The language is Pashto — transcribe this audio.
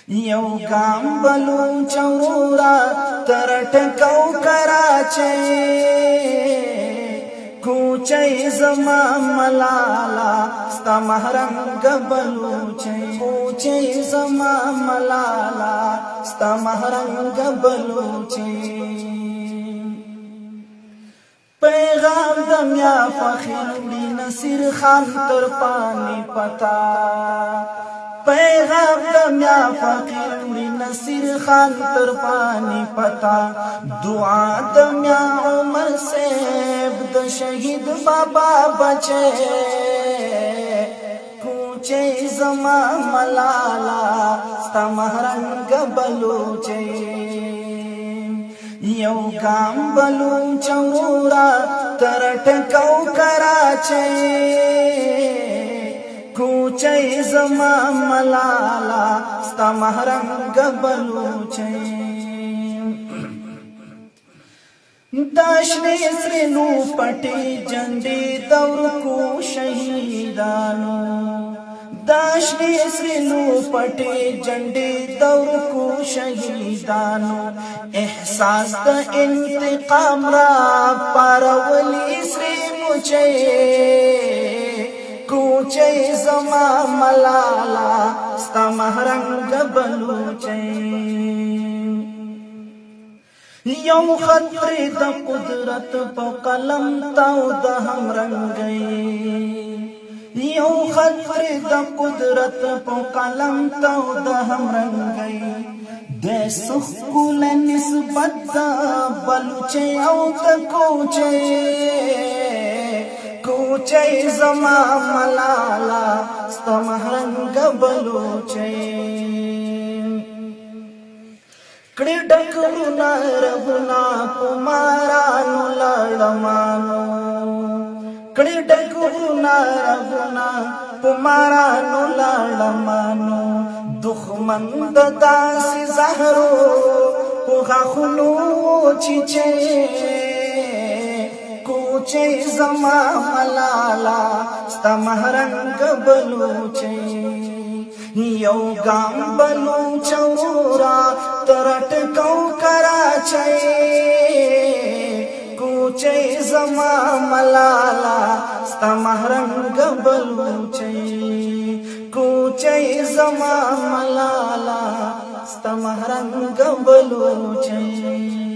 یو ګام بلوچ ورورا تر ټکو کراچۍ کوچۍ زما ملالا ستا محرنګ بلوچۍ کوچۍ زما ملالا ستا محرنګ بلوچۍ پیغام د میا فخر دی نصیر خان تر پانی پتا پیغام د میا فقیر دی نصیر خان تر پانی پتا دعا د میا عمر سیب د شهید بابا بچے کوچے زما ملالا ستا محرنګ بلوچے یو ګام بلوچ ورورا تر ټکو کراچۍ کوچۍ زما ملالا ستا محرنګ بلوچۍ داشنې سرینو پټې جنډې دور کو شهیدانو داشنې سرینو پټې جنډې دور کو شهیدانو احساس د انتقام را پارولی سری مچې کوچۍ زما ملالا ستا محرنګ بلوچۍ یو خطر د قدرت په قلم تاو د همرنګۍ یو خطر د قدرت په قلم تاو د همرنګۍ د سخکول نسبت د بلوچۍ او د کوچۍ کوچۍ زما ملالا ستا محرنګ بلوچۍ کړي ډکرونه رغونه پمارانو لړمانو کړي ډکرونه رغونه پمارانو لړمانو دښمن د داسې زهرو په غاښونو چیچې کوچۍ زما ملالا ستا محرنګ بلوچۍ یو ګام بلوچ ورورا تر ټکو کراچۍ کوچۍ زما ملالا ستا محرنګ بلوچۍ کوچۍ زما ملالا ستا محرنګ بلوچۍ